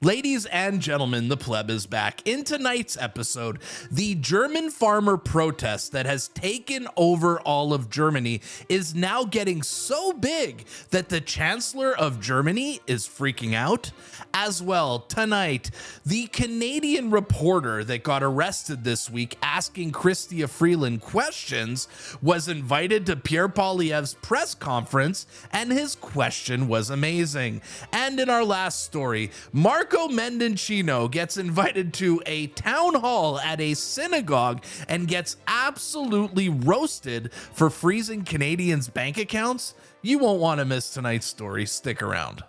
Ladies and gentlemen, the Pleb is back. In tonight's episode, the German farmer protest that has taken over all of Germany is now getting so big that the Chancellor of Germany is freaking out. As well, tonight, the Canadian reporter that got arrested this week asking Chrystia Freeland questions was invited to Pierre Poilievre's press conference, and his question was amazing. And in our last story, Marco Mendicino gets invited to a town hall at a synagogue and gets absolutely roasted for freezing Canadians' bank accounts. You won't want to miss tonight's story. Stick around.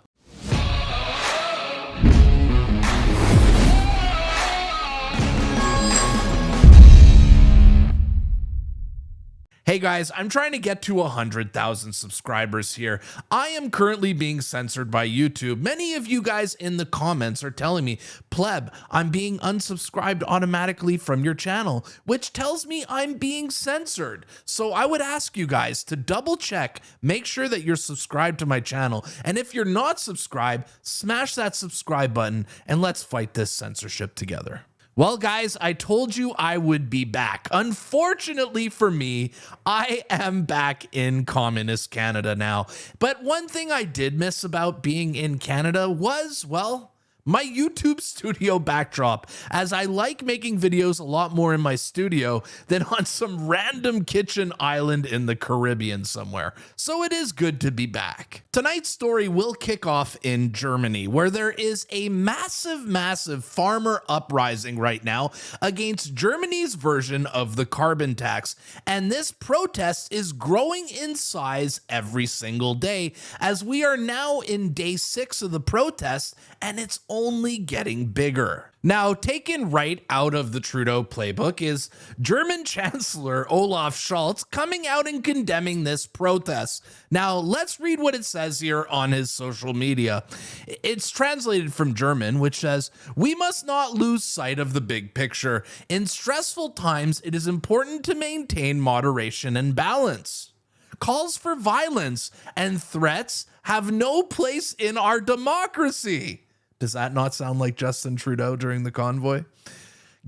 Hey guys, I'm trying to get to 100,000 subscribers here. I am currently being censored by YouTube. Many of you guys in the comments are telling me, Pleb, I'm being unsubscribed automatically from your channel, which tells me I'm being censored. So I would ask you guys to double check, make sure that you're subscribed to my channel. And if you're not subscribed, smash that subscribe button and let's fight this censorship together. Well, guys, I told you I would be back. Unfortunately for me, I am back in communist Canada now. But one thing I did miss about being in Canada was, well, my YouTube studio backdrop, as I like making videos a lot more in my studio than on some random kitchen island in the Caribbean somewhere. So it is good to be back. Tonight's story will kick off in Germany, where there is a massive farmer uprising right now against Germany's version of the carbon tax. And this protest is growing in size every single day, as we are now in day 6 of the protest, and it's only getting bigger. Now, taken right out of the Trudeau playbook is German Chancellor Olaf Scholz coming out and condemning this protest. Now, let's read what it says here on his social media. It's translated from German, which says, "We must not lose sight of the big picture. In stressful times, it is important to maintain moderation and balance. Calls for violence and threats have no place in our democracy." Does that not sound like Justin Trudeau during the convoy?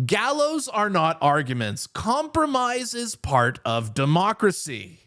"Gallows are not arguments. Compromise is part of democracy."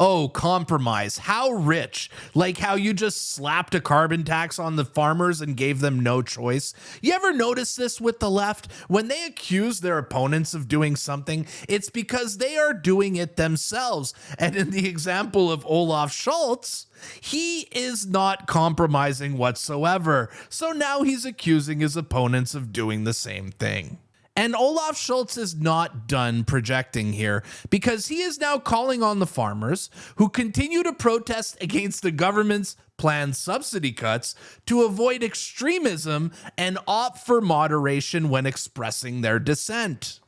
Oh, compromise. How rich. Like how you just slapped a carbon tax on the farmers and gave them no choice. You ever notice this with the left? When they accuse their opponents of doing something, it's because they are doing it themselves. And in the example of Olaf Scholz, he is not compromising whatsoever. So now he's accusing his opponents of doing the same thing. And Olaf Scholz is not done projecting here, because he is now calling on the farmers who continue to protest against the government's planned subsidy cuts to avoid extremism and opt for moderation when expressing their dissent.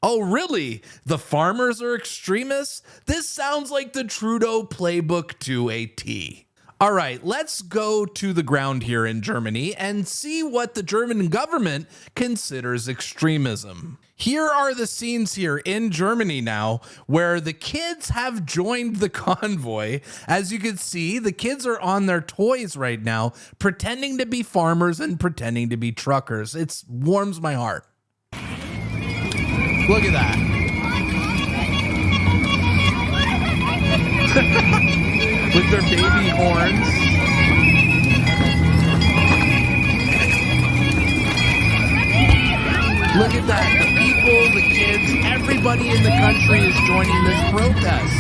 Oh, really? The farmers are extremists? This sounds like the Trudeau playbook to a T. All right, let's go to the ground here in Germany and see what the German government considers extremism. Here are the scenes here in Germany now where the kids have joined the convoy. As you can see, the kids are on their toys right now, pretending to be farmers and pretending to be truckers. It warms my heart. Look at that. With their baby horns. Look at that. The people, the kids, everybody in the country is joining this protest.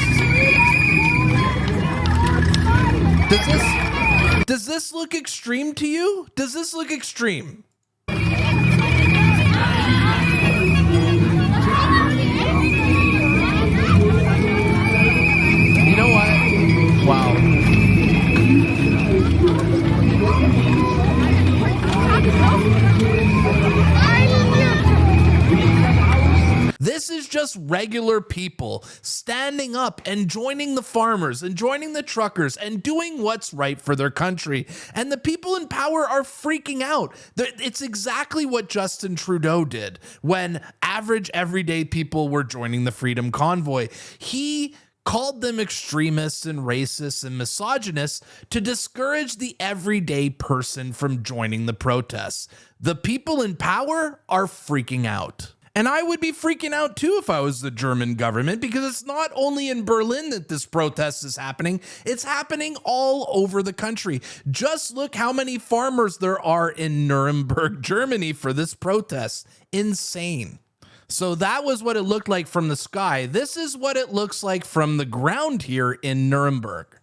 Does this look extreme to you? Does this look extreme? You know what? Wow. This is just regular people standing up and joining the farmers and joining the truckers and doing what's right for their country. And the people in power are freaking out. It's exactly what Justin Trudeau did when average everyday people were joining the Freedom Convoy. He called them extremists and racists and misogynists to discourage the everyday person from joining the protests. The people in power are freaking out. And I would be freaking out too if I was the German government, because it's not only in Berlin that this protest is happening, it's happening all over the country. Just look how many farmers there are in Nuremberg, Germany for this protest. Insane. So that was what it looked like from the sky. This is what it looks like from the ground here in Nuremberg.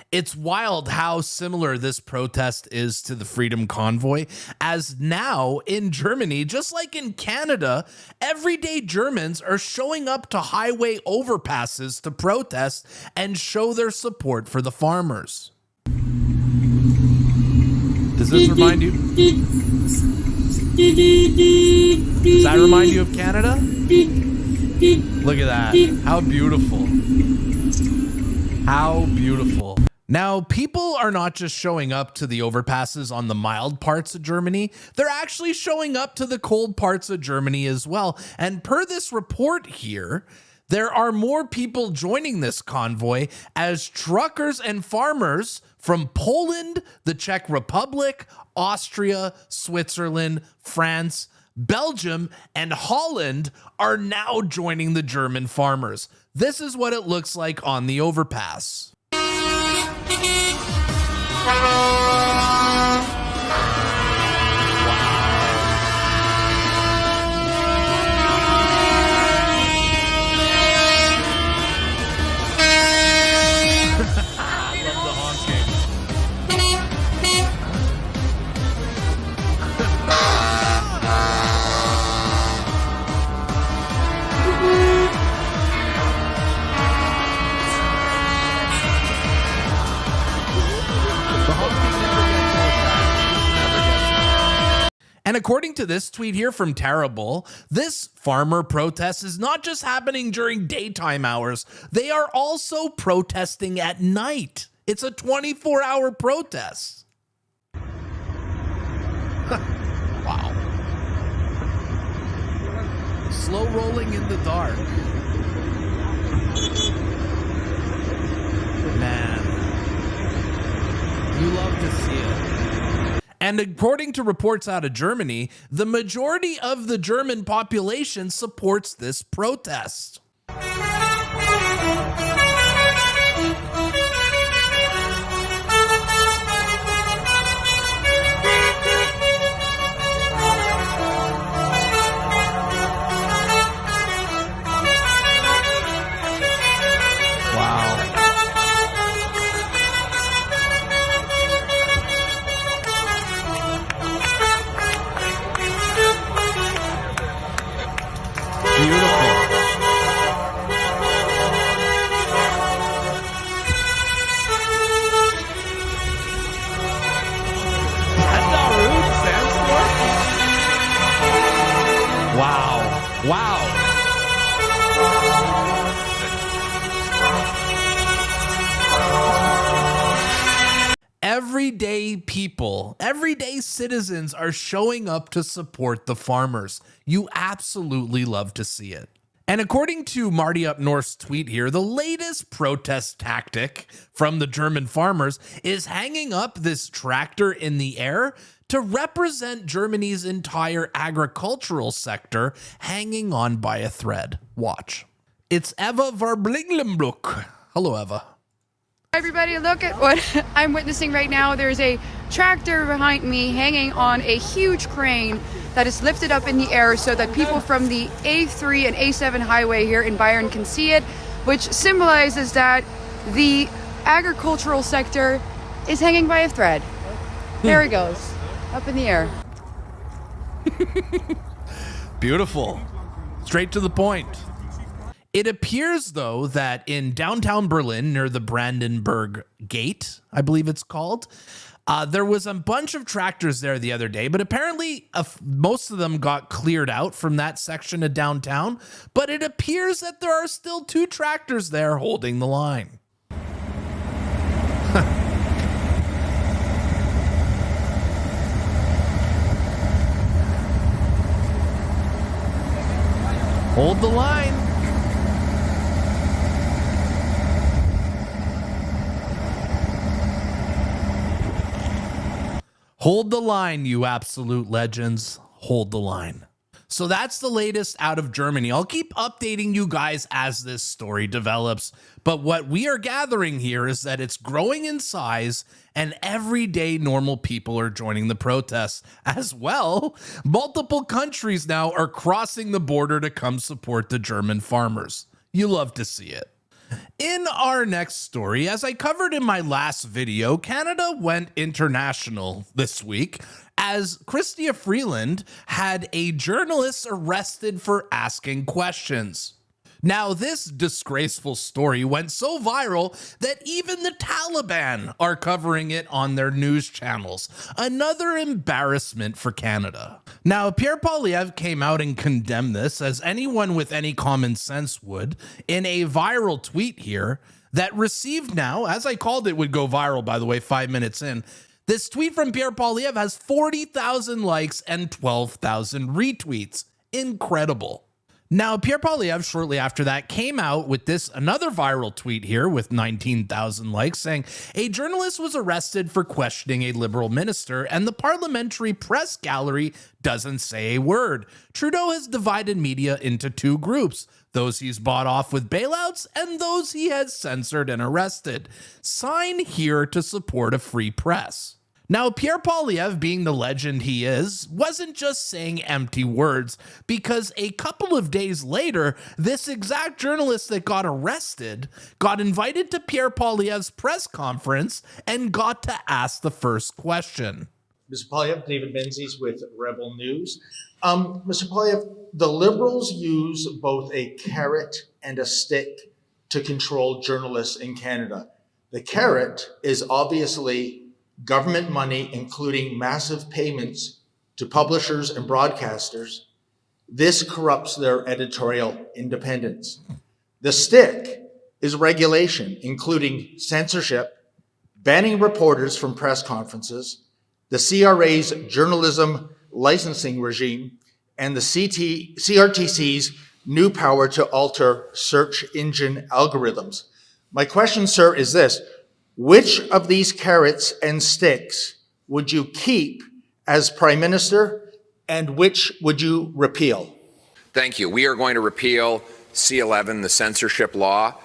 It's wild how similar this protest is to the Freedom Convoy, as now in Germany, just like in Canada, everyday Germans are showing up to highway overpasses to protest and show their support for the farmers. Does this remind you? Does that remind you of Canada? Look at that. How beautiful. How beautiful. Now, people are not just showing up to the overpasses on the mild parts of Germany, they're actually showing up to the cold parts of Germany as well. And per this report here, there are more people joining this convoy as truckers and farmers from Poland, the Czech Republic, Austria, Switzerland, France, Belgium, and Holland are now joining the German farmers. This is what it looks like on the overpass. And according to this tweet here from Terrible, this farmer protest is not just happening during daytime hours. They are also protesting at night. It's a 24-hour protest. Wow. Slow rolling in the dark. Man, you love to see it. And according to reports out of Germany, the majority of the German population supports this protest. Wow. Everyday people, everyday citizens are showing up to support the farmers. You absolutely love to see it. And according to Marty Up North's tweet here, the latest protest tactic from the German farmers is hanging up this tractor in the air to represent Germany's entire agricultural sector hanging on by a thread. Watch. It's Eva Verblingenbroek. Hello, Eva. Everybody, look at what I'm witnessing right now. There's a tractor behind me hanging on a huge crane that is lifted up in the air so that people from the A3 and A7 highway here in Bayern can see it, which symbolizes that the agricultural sector is hanging by a thread. There it goes, up in the air. Beautiful. Straight to the point. It appears, though, that in downtown Berlin, near the Brandenburg Gate, I believe it's called, there was a bunch of tractors there the other day, but apparently most of them got cleared out from that section of downtown. But it appears that there are still 2 tractors there holding the line. Hold the line. Hold the line, you absolute legends. Hold the line. So that's the latest out of Germany. I'll keep updating you guys as this story develops. But what we are gathering here is that it's growing in size and everyday normal people are joining the protests as well. Multiple countries now are crossing the border to come support the German farmers. You love to see it. In our next story, as I covered in my last video, Canada went international this week as Chrystia Freeland had a journalist arrested for asking questions. Now, this disgraceful story went so viral that even the Taliban are covering it on their news channels. Another embarrassment for Canada. Now, Pierre Poilievre came out and condemned this, as anyone with any common sense would, in a viral tweet here that received now, as I called it would go viral, by the way, 5 minutes in. This tweet from Pierre Poilievre has 40,000 likes and 12,000 retweets. Incredible. Now, Pierre Poilievre, shortly after that, came out with this another viral tweet here with 19,000 likes saying, a journalist was arrested for questioning a Liberal minister and the parliamentary press gallery doesn't say a word. Trudeau has divided media into two groups, those he's bought off with bailouts and those he has censored and arrested. Sign here to support a free press. Now, Pierre Poilievre, being the legend he is, wasn't just saying empty words, because a couple of days later, this exact journalist that got arrested got invited to Pierre Poilievre's press conference and got to ask the first question. Mr. Poilievre, David Menzies with Rebel News. Mr. Poilievre, the Liberals use both a carrot and a stick to control journalists in Canada. The carrot is obviously government money, including massive payments to publishers and broadcasters. This corrupts their editorial independence. The stick is regulation, including censorship, banning reporters from press conferences, the CRA's journalism licensing regime, and the CRTC's new power to alter search engine algorithms. My question, sir, is this. Which of these carrots and sticks would you keep as Prime Minister, and which would you repeal? Thank you. We are going to repeal C11, the censorship law,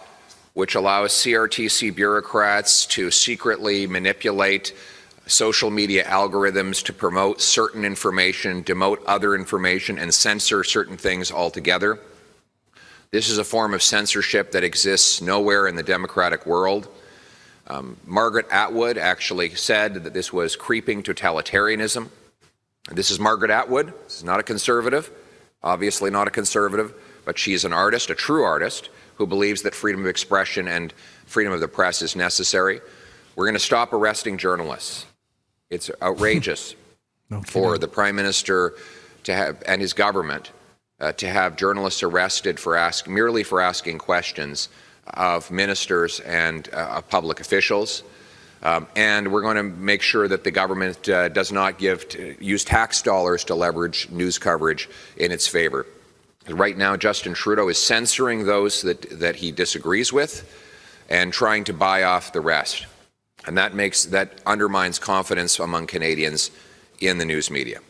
which allows CRTC bureaucrats to secretly manipulate social media algorithms to promote certain information, demote other information, and censor certain things altogether. This is a form of censorship that exists nowhere in the democratic world. Margaret Atwood actually said that this was creeping totalitarianism. This is Margaret Atwood. This is not a conservative, obviously not a conservative, but she's an artist, a true artist, who believes that freedom of expression and freedom of the press is necessary. We're going to stop arresting journalists. It's outrageous for the Prime Minister to have, and his government to have journalists arrested for merely for asking questions of ministers and public officials. And we're going to make sure that the government does not use tax dollars to leverage news coverage in its favor. Right now, Justin Trudeau is censoring those that he disagrees with and trying to buy off the rest. And that undermines confidence among Canadians in the news media.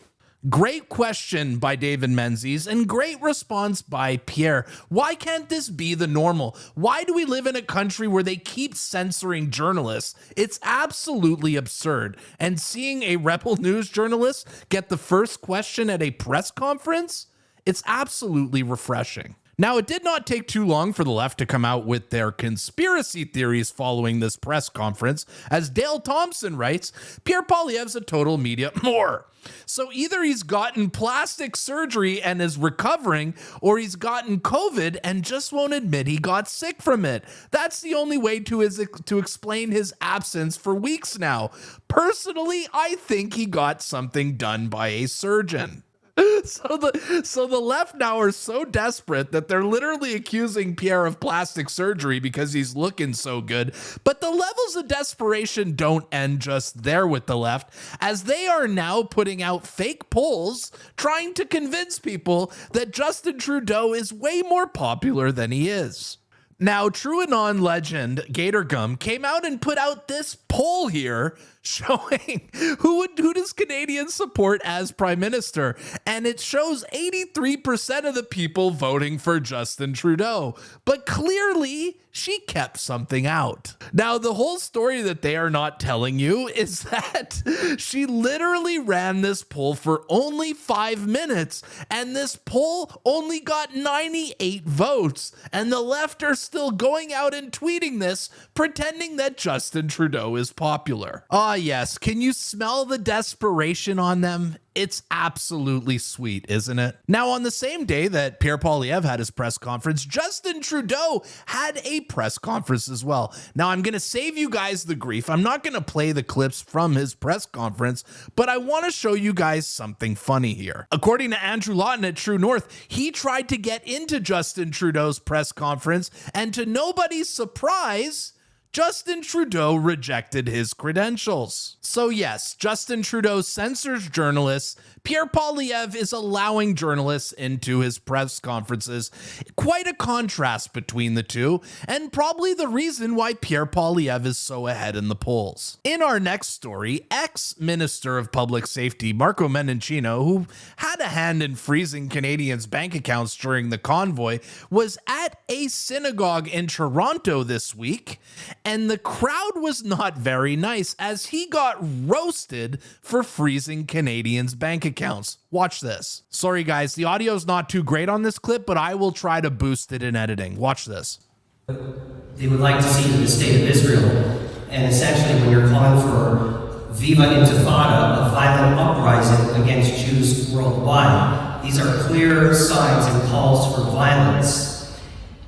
Great question by David Menzies and great response by Pierre. Why can't this be the normal? Why do we live in a country where they keep censoring journalists? It's absolutely absurd. And seeing a Rebel News journalist get the first question at a press conference, it's absolutely refreshing. Now, it did not take too long for the left to come out with their conspiracy theories following this press conference. As Dale Thompson writes, Pierre Poilievre's a total media whore. So either he's gotten plastic surgery and is recovering, or he's gotten COVID and just won't admit he got sick from it. That's the only way to explain his absence for weeks now. Personally, I think he got something done by a surgeon. So the left now are so desperate that they're literally accusing Pierre of plastic surgery because he's looking so good. But the levels of desperation don't end just there with the left, as they are now putting out fake polls trying to convince people that Justin Trudeau is way more popular than he is. Now, TrueAnon legend Gator Gum came out and put out this poll here showing who does Canadians support as prime minister, and it shows 83% of the people voting for Justin Trudeau, but clearly she kept something out. Now, the whole story that they are not telling you is that she literally ran this poll for only 5 minutes, and this poll only got 98 votes, and the left are still going out and tweeting this, pretending that Justin Trudeau is popular. Ah, yes. Can you smell the desperation on them? It's absolutely sweet, isn't it? Now, on the same day that Pierre Poilievre had his press conference, Justin Trudeau had a press conference as well. Now, I'm going to save you guys the grief. I'm not going to play the clips from his press conference, but I want to show you guys something funny here. According to Andrew Lawton at True North, he tried to get into Justin Trudeau's press conference, and to nobody's surprise, Justin Trudeau rejected his credentials. So yes, Justin Trudeau censors journalists. Pierre Poilievre is allowing journalists into his press conferences. Quite a contrast between the two, and probably the reason why Pierre Poilievre is so ahead in the polls. In our next story, ex-Minister of Public Safety Marco Mendicino, who had a hand in freezing Canadians' bank accounts during the convoy, was at a synagogue in Toronto this week, and the crowd was not very nice as he got roasted for freezing Canadians' bank accounts. Watch this. Sorry guys, the audio's not too great on this clip, but I will try to boost it in editing. Watch this. They would like to see the state of Israel, and essentially when you're calling for Viva Intifada, a violent uprising against Jews worldwide, these are clear signs and calls for violence.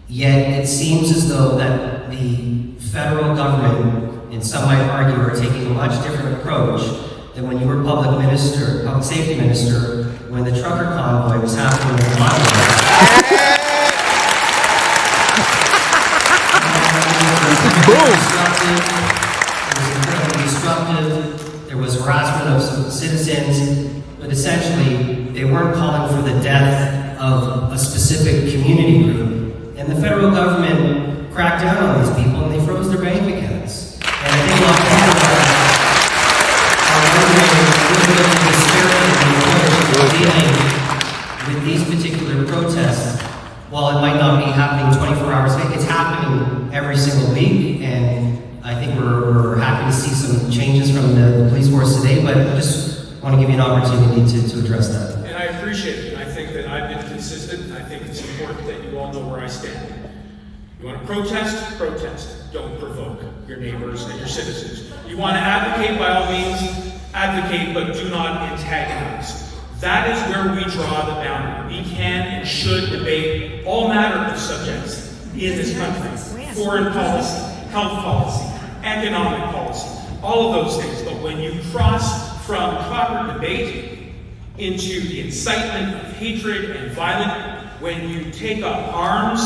Yet it seems as though that the federal government, and some might argue, are taking a much different approach than when you were public safety minister, when the trucker convoy was happening in Ottawa. It was disruptive. There was harassment of some citizens, but essentially they weren't calling for the death of a specific community group. And the federal government cracked down on these people and they froze their bank accounts. And I think a lot of people are with these particular protests. While it might not be happening 24 hours a day, it's happening every single week. And I think we're happy to see some changes from the police force today, but I just want to give you an opportunity to address that. And I appreciate it. I think that I've been consistent. I think it's important that you all know where I stand. You want to protest? Protest. Don't provoke your neighbors and your citizens. You want to advocate, by all means, advocate, but do not antagonize. That is where we draw the boundary. We can and should debate all manner of subjects in this country. Foreign policy, health policy, economic policy, all of those things. But when you cross from proper debate into the incitement of hatred and violence, when you take up arms,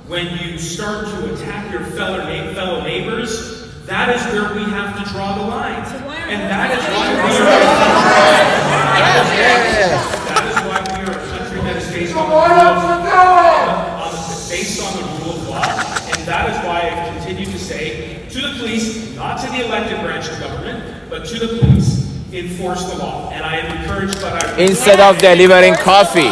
when you start to attack your fellow neighbors, that is where we have to draw the line. And that is why we are a country that is based on the rule of law. And that is why I continue to say to the police, not to the elected branch of government, but to the police, enforce the law. And I am encouraged, but instead of delivering coffee.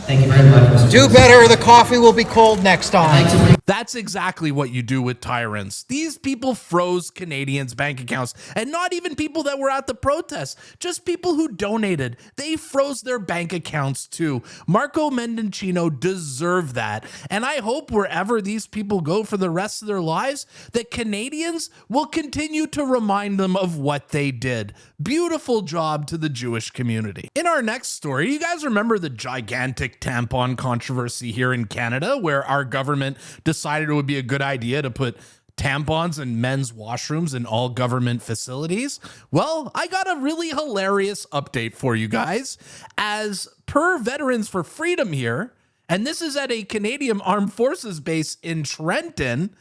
Thank you very much, Mr. Do better, the coffee will be cold next time. That's exactly what you do with tyrants. These people froze Canadians' bank accounts, and not even people that were at the protest, just people who donated. They froze their bank accounts too. Marco Mendicino deserved that, and I hope wherever these people go for the rest of their lives, that Canadians will continue to remind them of what they did. Beautiful job to the Jewish community. In our next story, you guys remember the gigantic tampon controversy here in Canada, where our government decided it would be a good idea to put tampons in men's washrooms in all government facilities? Well, I got a really hilarious update for you guys. As per Veterans for Freedom here, and this is at a Canadian Armed Forces base in Trenton,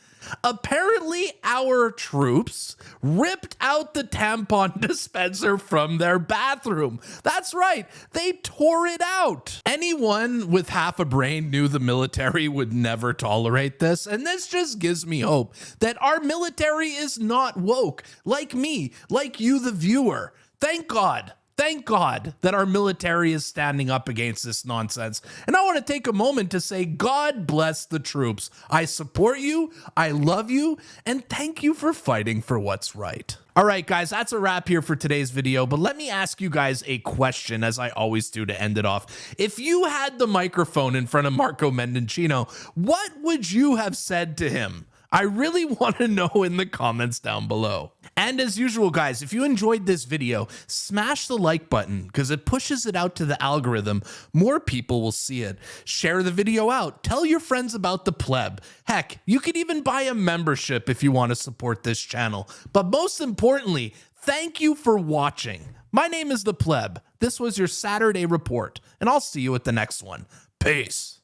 apparently our troops ripped out the tampon dispenser from their bathroom. That's right, they tore it out. Anyone with half a brain knew the military would never tolerate this, and this just gives me hope that our military is not woke, like me, like you, the viewer. Thank God. Thank God that our military is standing up against this nonsense. And I want to take a moment to say, God bless the troops. I support you, I love you, and thank you for fighting for what's right. All right, guys, that's a wrap here for today's video, but let me ask you guys a question, as I always do to end it off. If you had the microphone in front of Marco Mendicino, what would you have said to him? I really want to know in the comments down below. And as usual, guys, if you enjoyed this video, smash the like button because it pushes it out to the algorithm. More people will see it. Share the video out. Tell your friends about the Pleb. Heck, you could even buy a membership if you want to support this channel. But most importantly, thank you for watching. My name is the Pleb. This was your Saturday report, and I'll see you at the next one. Peace.